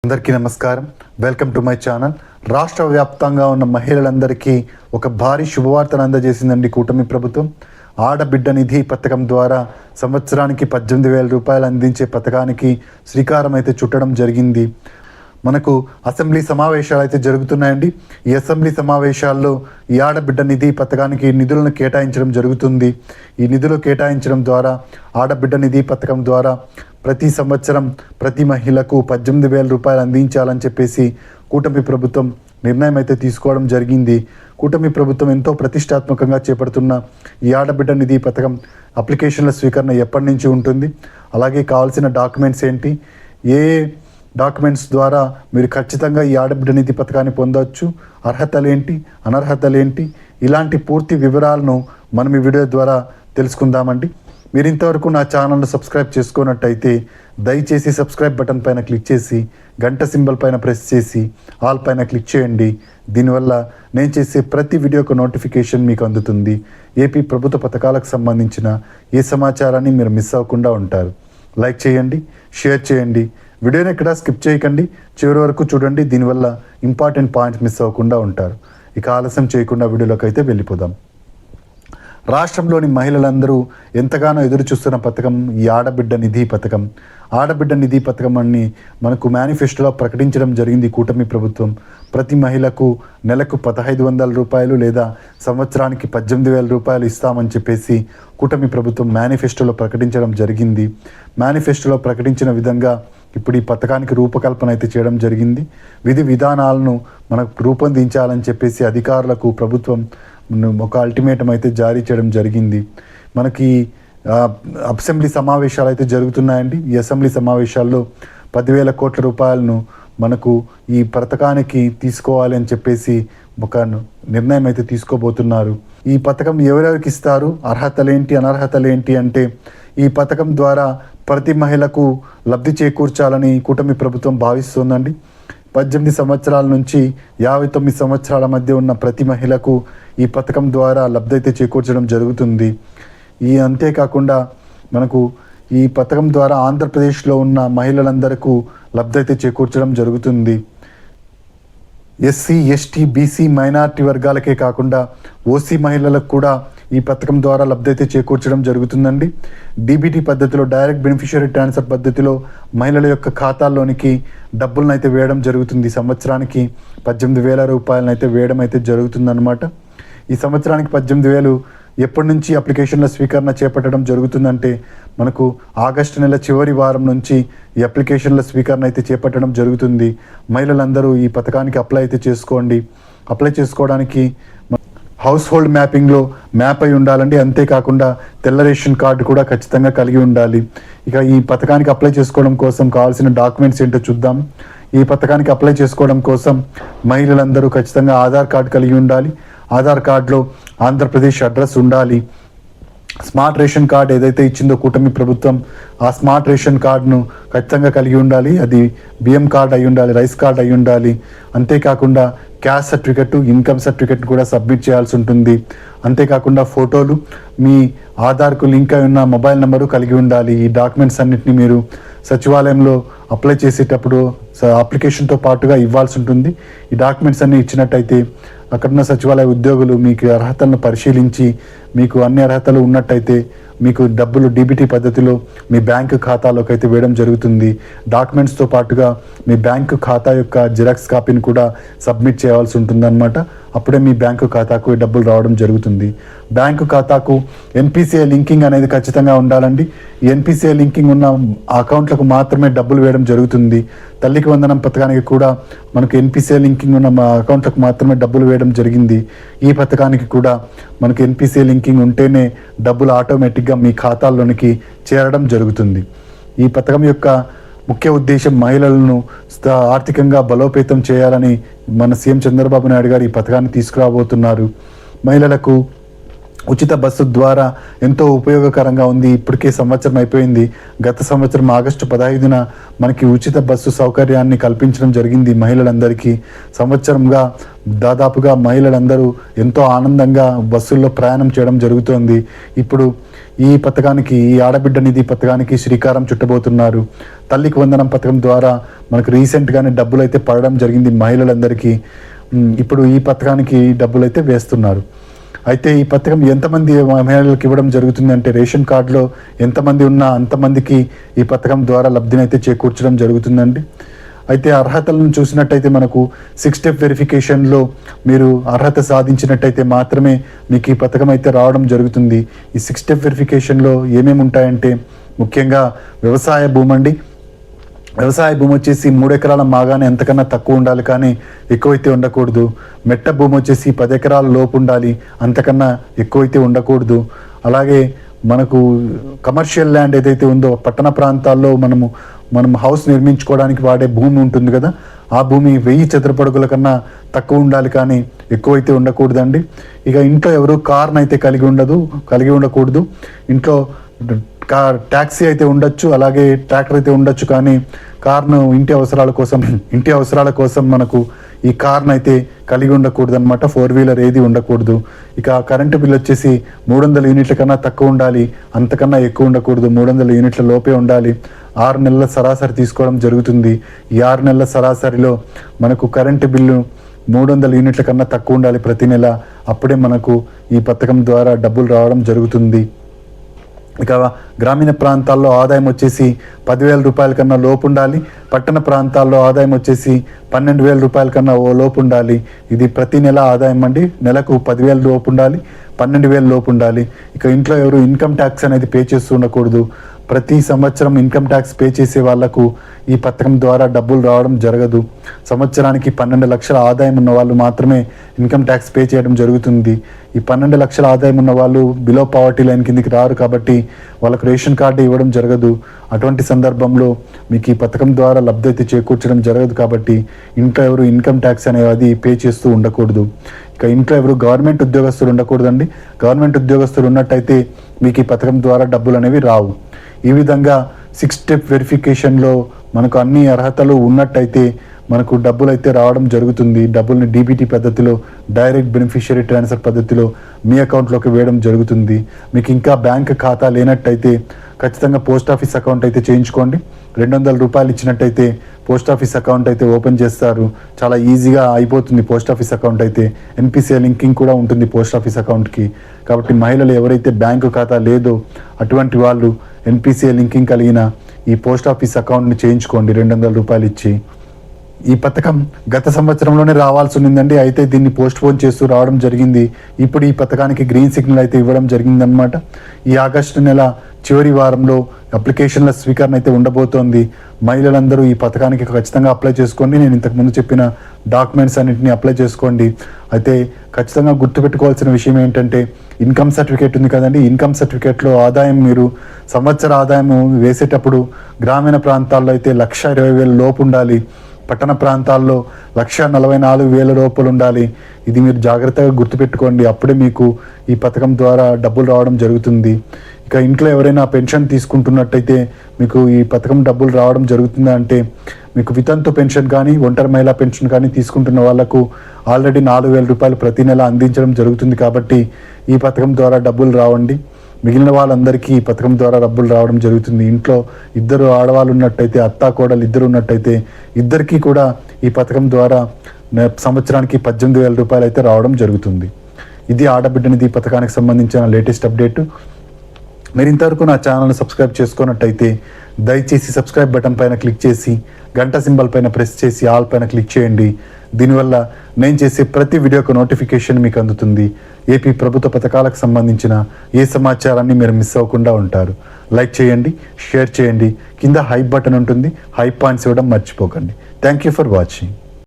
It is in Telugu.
అందరికీ నమస్కారం. Welcome to my channel. రాష్ట్ర వ్యాప్తంగా ఉన్న మహిళలందరికీ ఒక భారీ శుభవార్తను అందజేసిందండి కూటమి ప్రభుత్వం. ఆడబిడ్డ నిధి పథకం ద్వారా సంవత్సరానికి 18,000 రూపాయలు అందించే పథకానికి శ్రీకారం అయితే చుట్టడం జరిగింది. మనకు అసెంబ్లీ సమావేశాలు అయితే జరుగుతున్నాయండి. ఈ అసెంబ్లీ సమావేశాల్లో ఈ ఆడబిడ్డ నిధి పథకానికి నిధులను కేటాయించడం జరుగుతుంది. ఈ నిధులు కేటాయించడం ద్వారా ఆడబిడ్డ నిధి పథకం ద్వారా ప్రతి సంవత్సరం ప్రతి మహిళకు 18,000 రూపాయలు అందించాలని చెప్పేసి కూటమి ప్రభుత్వం నిర్ణయం అయితే తీసుకోవడం జరిగింది. కూటమి ప్రభుత్వం ఎంతో ప్రతిష్టాత్మకంగా చేపడుతున్న ఈ ఆడబిడ్డ నిధి పథకం అప్లికేషన్ల స్వీకరణ ఎప్పటి నుంచి ఉంటుంది, అలాగే కావాల్సిన డాక్యుమెంట్స్ ఏంటి, ఏ డాక్యుమెంట్స్ ద్వారా మీరు ఖచ్చితంగా ఈ ఆడబిడ్డ నిధి పథకాన్ని పొందవచ్చు, అర్హతలేంటి అనర్హతలేంటి, ఇలాంటి పూర్తి వివరాలను మనం ఈ వీడియో ద్వారా తెలుసుకుందామండి. మీరు ఇంతవరకు నా ఛానల్ను సబ్స్క్రైబ్ చేసుకున్నట్టయితే దయచేసి సబ్స్క్రైబ్ బటన్ పైన క్లిక్ చేసి గంట సింబల్ పైన ప్రెస్ చేసి ఆల్ పైన క్లిక్ చేయండి. దీనివల్ల నేను చేసే ప్రతి వీడియోకు నోటిఫికేషన్ మీకు అందుతుంది. ఏపీ ప్రభుత్వ పథకాలకు సంబంధించిన ఏ సమాచారాన్ని మీరు మిస్ అవ్వకుండా ఉంటారు. లైక్ చేయండి, షేర్ చేయండి, వీడియోని ఎక్కడ స్కిప్ చేయకండి, చివరి వరకు చూడండి. దీనివల్ల ఇంపార్టెంట్ పాయింట్స్ మిస్ అవ్వకుండా ఉంటారు. ఇక ఆలస్యం చేయకుండా వీడియోలోకి అయితే వెళ్ళిపోదాం. రాష్ట్రంలోని మహిళలందరూ ఎంతగానో ఎదురు చూస్తున్న పథకం ఈ ఆడబిడ్డ నిధి పథకం. ఆడబిడ్డ నిధి పథకం అని మనకు మేనిఫెస్టోలో ప్రకటించడం జరిగింది కూటమి ప్రభుత్వం. ప్రతి మహిళకు నెలకు 1,500 రూపాయలు లేదా సంవత్సరానికి 18,000 రూపాయలు ఇస్తామని చెప్పేసి కూటమి ప్రభుత్వం మేనిఫెస్టోలో ప్రకటించడం జరిగింది. మేనిఫెస్టోలో ప్రకటించిన విధంగా ఇప్పుడు ఈ పథకానికి రూపకల్పన అయితే చేయడం జరిగింది. విధి విధానాలను మనకు రూపొందించాలని చెప్పేసి అధికారులకు ప్రభుత్వం ఒక అల్టిమేటం అయితే జారీ చేయడం జరిగింది. మనకి అసెంబ్లీ సమావేశాలు అయితే జరుగుతున్నాయండి. ఈ అసెంబ్లీ సమావేశాల్లో 10,000 కోట్ల రూపాయలను మనకు ఈ పథకానికి తీసుకోవాలి అని చెప్పేసి ఒక నిర్ణయం అయితే తీసుకోబోతున్నారు. ఈ పథకం ఎవరెవరికి ఇస్తారు, అర్హతలేంటి అనర్హతలేంటి అంటే ఈ పథకం ద్వారా ప్రతి మహిళకు లబ్ధి చేకూర్చాలని కూటమి ప్రభుత్వం భావిస్తోందండి. 18 సంవత్సరాల నుంచి 59 సంవత్సరాల మధ్య ఉన్న ప్రతి మహిళకు ఈ పథకం ద్వారా లబ్ధి అయితే చేకూర్చడం జరుగుతుంది. అంతేకాకుండా మనకు ఈ పథకం ద్వారా ఆంధ్రప్రదేశ్లో ఉన్న మహిళలందరికీ లబ్ధి అయితే చేకూర్చడం జరుగుతుంది. ఎస్సీ, ఎస్టీ, బీసీ, మైనారిటీ వర్గాలకే కాకుండా ఓసీ మహిళలకు కూడా ఈ పథకం ద్వారా లబ్ధి అయితే చేకూర్చడం జరుగుతుందండి. డీబీటీ పద్ధతిలో, డైరెక్ట్ బెనిఫిషియరీ ట్రాన్స్ఫర్ పద్ధతిలో మహిళల యొక్క ఖాతాల్లోనికి డబ్బులను అయితే వేయడం జరుగుతుంది. సంవత్సరానికి 18,000 రూపాయలను అయితే వేయడం అయితే జరుగుతుందన్నమాట. ఈ సంవత్సరానికి 18,000 ఎప్పటి నుంచి అప్లికేషన్ల స్వీకరణ చేపట్టడం జరుగుతుందంటే మనకు ఆగస్టు నెల చివరి వారం నుంచి ఈ అప్లికేషన్ల స్వీకరణ అయితే చేపట్టడం జరుగుతుంది. మహిళలందరూ ఈ పథకానికి అప్లై అయితే చేసుకోండి. అప్లై చేసుకోవడానికి హౌస్ హోల్డ్ మ్యాపింగ్లో మ్యాప్ అయి ఉండాలండి. అంతేకాకుండా తెల్ల రేషన్ కార్డు కూడా ఖచ్చితంగా కలిగి ఉండాలి. ఇక ఈ పథకానికి అప్లై చేసుకోవడం కోసం కావాల్సిన డాక్యుమెంట్స్ ఏంటో చూద్దాం. ఈ పథకానికి అప్లై చేసుకోవడం కోసం మహిళలందరూ ఖచ్చితంగా ఆధార్ కార్డు కలిగి ఉండాలి. ఆధార్ కార్డులో ఆంధ్రప్రదేశ్ అడ్రస్ ఉండాలి. స్మార్ట్ రేషన్ కార్డు ఏదైతే ఇచ్చిందో కూటమి ప్రభుత్వం, ఆ స్మార్ట్ రేషన్ కార్డును ఖచ్చితంగా కలిగి ఉండాలి. అది బియ్యం కార్డు అయి ఉండాలి, రైస్ కార్డు అయి ఉండాలి. అంతేకాకుండా క్యాస్ట్ సర్టిఫికెట్, ఇన్కమ్ సర్టిఫికెట్ కూడా సబ్మిట్ చేయాల్సి ఉంటుంది. అంతేకాకుండా ఫోటోలు, మీ ఆధార్కు లింక్ అయి ఉన్న మొబైల్ నెంబరు కలిగి ఉండాలి. ఈ డాక్యుమెంట్స్ అన్నింటినీ మీరు సచివాలయంలో అప్లై చేసేటప్పుడు అప్లికేషన్తో పాటుగా ఇవ్వాల్సి ఉంటుంది. ఈ డాక్యుమెంట్స్ అన్నీ ఇచ్చినట్టయితే అక్కడున్న సచివాలయ ఉద్యోగులు మీకు అర్హతలను పరిశీలించి మీకు అన్ని అర్హతలు ఉన్నట్టయితే మీకు డబ్బులు డీబీటీ పద్ధతిలో మీ బ్యాంకు ఖాతాలోకి అయితే వేయడం జరుగుతుంది. డాక్యుమెంట్స్తో పాటుగా మీ బ్యాంకు ఖాతా యొక్క జిరాక్స్ కాపీని కూడా సబ్మిట్ చేయాల్సి ఉంటుందన్నమాట. అప్పుడే మీ బ్యాంకు ఖాతాకు డబ్బులు రావడం జరుగుతుంది. బ్యాంకు ఖాతాకు ఎన్పిసిఐ లింకింగ్ అనేది ఖచ్చితంగా ఉండాలండి. ఈ ఎన్పిసిఐ లింకింగ్ ఉన్న అకౌంట్లకు మాత్రమే డబ్బులు వేయడం జరుగుతుంది. తల్లికి వందనం పథకానికి కూడా మనకు ఎన్పిసిఐ లింకింగ్ ఉన్న అకౌంట్లకు మాత్రమే డబ్బులు వేయడం జరిగింది. ఈ పథకానికి కూడా మనకు ఎన్పిసిఐ లింకింగ్ ఉంటేనే డబ్బులు ఆటోమేటిక్గా మీ ఖాతాల్లోనికి చేరడం జరుగుతుంది. ఈ పథకం యొక్క ముఖ్య ఉద్దేశం మహిళలను ఆర్థికంగా బలోపేతం చేయాలని మన సీఎం చంద్రబాబు నాయుడు గారు ఈ పథకాన్ని తీసుకురాబోతున్నారు. మహిళలకు ఉచిత బస్సు ద్వారా ఎంతో ఉపయోగకరంగా ఉంది. ఇప్పటికే సంవత్సరం అయిపోయింది. గత సంవత్సరం ఆగస్టు 15న మనకి ఉచిత బస్సు సౌకర్యాన్ని కల్పించడం జరిగింది మహిళలందరికీ. సంవత్సరంగా దాదాపుగా మహిళలందరూ ఎంతో ఆనందంగా బస్సుల్లో ప్రయాణం చేయడం జరుగుతోంది. ఇప్పుడు ఈ పథకానికి, ఈ ఆడబిడ్డ నిధి పథకానికి శ్రీకారం చుట్టబోతున్నారు. తల్లికి వందనం పథకం ద్వారా మనకు రీసెంట్గానే డబ్బులు అయితే పడడం జరిగింది మహిళలందరికీ. ఇప్పుడు ఈ పథకానికి డబ్బులు అయితే వేస్తున్నారు. అయితే ఈ పథకం ఎంతమంది మహిళలకు ఇవ్వడం జరుగుతుంది అంటే, రేషన్ కార్డులో ఎంతమంది ఉన్నా అంతమందికి ఈ పథకం ద్వారా లబ్ధినైతే చేకూర్చడం జరుగుతుందండి. అయితే అర్హతలను చూసినట్టయితే మనకు 6 స్టెప్ వెరిఫికేషన్లో మీరు అర్హత సాధించినట్టయితే మాత్రమే మీకు ఈ పథకం అయితే రావడం జరుగుతుంది. ఈ 6 స్టెప్ వెరిఫికేషన్లో ఏమేమి ఉంటాయంటే, ముఖ్యంగా వ్యవసాయ భూమి అండి. వ్యవసాయ భూమి వచ్చేసి 3 ఎకరాల మాగానే ఎంతకన్నా తక్కువ ఉండాలి, కానీ ఎక్కువైతే ఉండకూడదు. మెట్ట భూమి వచ్చేసి 10 ఎకరాల లోపు ఉండాలి, అంతకన్నా ఎక్కువైతే ఉండకూడదు. అలాగే మనకు కమర్షియల్ ల్యాండ్ ఏదైతే ఉందో, పట్టణ ప్రాంతాల్లో మనం హౌస్ నిర్మించుకోవడానికి వాడే భూమి ఉంటుంది కదా, ఆ భూమి 1000 చదరపడుగుల కన్నా తక్కువ ఉండాలి, కానీ ఎక్కువైతే ఉండకూడదండి. ఇక ఇంట్లో ఎవరు కార్ను అయితే కలిగి ఉండకూడదు. ఇంట్లో ట్యాక్సీ అయితే ఉండొచ్చు, అలాగే ట్రాక్టర్ అయితే ఉండొచ్చు, కానీ కార్ను ఇంటి అవసరాల కోసం మనకు ఈ కార్ను అయితే కలిగి ఉండకూడదు అనమాట. 4 వీలర్ ఏది ఉండకూడదు. ఇక కరెంటు బిల్ వచ్చేసి 300 యూనిట్ల కన్నా తక్కువ ఉండాలి, అంతకన్నా ఎక్కువ ఉండకూడదు. 300 యూనిట్ల లోపే ఉండాలి. 6 నెలల సరాసరి తీసుకోవడం జరుగుతుంది. ఈ 6 నెలల సరాసరిలో మనకు కరెంటు బిల్లు 300 యూనిట్ల కన్నా తక్కువ ఉండాలి ప్రతి నెల. అప్పుడే మనకు ఈ పథకం ద్వారా డబ్బులు రావడం జరుగుతుంది. ఇక గ్రామీణ ప్రాంతాల్లో ఆదాయం వచ్చేసి 10,000 రూపాయల కన్నా లోపు ఉండాలి. పట్టణ ప్రాంతాల్లో ఆదాయం వచ్చేసి 12,000 రూపాయల కన్నా లోపు ఉండాలి. ఇది ప్రతి నెల ఆదాయం అండి. నెలకు 10,000 లోపు ఉండాలి, 12,000 లోపు ఉండాలి. ఇక ఇంట్లో ఎవరు ఇన్కమ్ ట్యాక్స్ అనేది పే చేస్తూ ఉండకూడదు. ప్రతి సంవత్సరం ఇన్కమ్ ట్యాక్స్ పే చేసే వాళ్లకు ఈ పథకం ద్వారా డబ్బులు రావడం జరగదు. సంవత్సరానికి 12 లక్షల ఆదాయం ఉన్న వాళ్ళు మాత్రమే ఇన్కమ్ ట్యాక్స్ పే చేయడం జరుగుతుంది. ఈ 12 లక్షల ఆదాయం ఉన్న వాళ్ళు బిలో పావర్టీ లైన్ కిందికి రారు, కాబట్టి వాళ్ళకు రేషన్ కార్డు ఇవ్వడం జరగదు. అటువంటి సందర్భంలో మీకు ఈ పథకం ద్వారా లబ్ధి అయితే చేకూర్చడం జరగదు. కాబట్టి ఇంట్లో ఎవరు ఇన్కమ్ ట్యాక్స్ అనేది పే చేస్తూ ఉండకూడదు. ఇక ఇంట్లో ఎవరు గవర్నమెంట్ ఉద్యోగస్తులు ఉండకూడదండి. గవర్నమెంట్ ఉద్యోగస్తులు ఉన్నట్టయితే మీకు ఈ పథకం ద్వారా డబ్బులు అనేవి రావు. ఈ విధంగా 6 స్టెప్ వెరిఫికేషన్లో మనకు అన్ని అర్హతలు ఉన్నట్టయితే మనకు డబ్బులు అయితే రావడం జరుగుతుంది. డబ్బుల్ని డీబీటీ పద్ధతిలో, డైరెక్ట్ బెనిఫిషియరీ ట్రాన్స్ఫర్ పద్ధతిలో మీ అకౌంట్లోకి వేయడం జరుగుతుంది. మీకు ఇంకా బ్యాంక్ ఖాతా లేనట్టయితే ఖచ్చితంగా పోస్ట్ ఆఫీస్ అకౌంట్ అయితే చేయించుకోండి. 200 రూపాయలు ఇచ్చినట్టయితే పోస్ట్ ఆఫీస్ అకౌంట్ అయితే ఓపెన్ చేస్తారు. చాలా ఈజీగా అయిపోతుంది పోస్ట్ ఆఫీస్ అకౌంట్ అయితే. ఎన్పిసిఐ లింకింగ్ కూడా ఉంటుంది పోస్ట్ ఆఫీస్ అకౌంట్కి. కాబట్టి మహిళలు ఎవరైతే బ్యాంకు ఖాతా లేదో అటువంటి వాళ్ళు ఎన్పిసిఐ లింకింగ్ కలిగిన ఈ పోస్ట్ ఆఫీస్ అకౌంట్ని చేయించుకోండి 200 రూపాయలు ఇచ్చి. ఈ పథకం గత సంవత్సరంలోనే రావాల్సి ఉండిందండి. అయితే దీన్ని పోస్ట్ పోన్ చేస్తూ రావడం జరిగింది. ఇప్పుడు ఈ పథకానికి గ్రీన్ సిగ్నల్ అయితే ఇవ్వడం జరిగిందనమాట. ఈ ఆగస్టు నెల చివరి వారంలో అప్లికేషన్ల స్వీకరణ అయితే ఉండబోతోంది. మహిళలందరూ ఈ పథకానికి ఖచ్చితంగా అప్లై చేసుకోండి. నేను ఇంతకుముందు చెప్పిన డాక్యుమెంట్స్ అన్నింటినీ అప్లై చేసుకోండి. అయితే ఖచ్చితంగా గుర్తుపెట్టుకోవాల్సిన విషయం ఏంటంటే, ఇన్కమ్ సర్టిఫికేట్ ఉంది కదండి. ఇన్కమ్ సర్టిఫికేట్లో ఆదాయం మీరు సంవత్సర ఆదాయం వేసేటప్పుడు గ్రామీణ ప్రాంతాల్లో అయితే 1,20,000 లోపు ఉండాలి. పట్టణ ప్రాంతాల్లో 1,44,000 లోపల ఉండాలి. ఇది మీరు జాగ్రత్తగా గుర్తుపెట్టుకోండి. అప్పుడే మీకు ఈ పథకం ద్వారా డబ్బులు రావడం జరుగుతుంది. ఇక ఇంట్లో ఎవరైనా పెన్షన్ తీసుకుంటున్నట్టయితే మీకు ఈ పథకం డబ్బులు రావడం జరుగుతుందా అంటే, మీకు వితంతు పెన్షన్ కానీ, ఒంటరి మహిళా పెన్షన్ కానీ తీసుకుంటున్న వాళ్లకు ఆల్రెడీ 4,000 రూపాయలు ప్రతి నెల అందించడం జరుగుతుంది. కాబట్టి ఈ పథకం ద్వారా డబ్బులు రావండి. మిగిలిన వాళ్ళందరికీ ఈ పథకం ద్వారా డబ్బులు రావడం జరుగుతుంది. ఇంట్లో 2 ఆడవాళ్ళు ఉన్నట్టయితే, అత్తా కోడలు 2 ఉన్నట్టయితే ఇద్దరికీ కూడా ఈ పథకం ద్వారా సంవత్సరానికి 18,000 రూపాయలు అయితే రావడం జరుగుతుంది. ఇది ఆడబిడ్డ నిధి పథకానికి సంబంధించిన లేటెస్ట్ అప్డేట్. మీరు ఇంతవరకు నా ఛానల్ని సబ్స్క్రైబ్ చేసుకున్నట్టయితే దయచేసి సబ్స్క్రైబ్ బటన్ పైన క్లిక్ చేసి గంట సింబల్ పైన ప్రెస్ చేసి ఆల్ పైన క్లిక్ చేయండి. దీనివల్ల నేను చేసే ప్రతి వీడియోకు నోటిఫికేషన్ మీకు అందుతుంది. ఏపీ ప్రభుత్వ పథకాలకు సంబంధించిన ఏ సమాచారాన్ని మీరు మిస్ అవ్వకుండా ఉంటారు. లైక్ చేయండి, షేర్ చేయండి. కింద హైప్ బటన్ ఉంటుంది, హైప్ పాయింట్స్ ఇవ్వడం మర్చిపోకండి. Thank you for watching.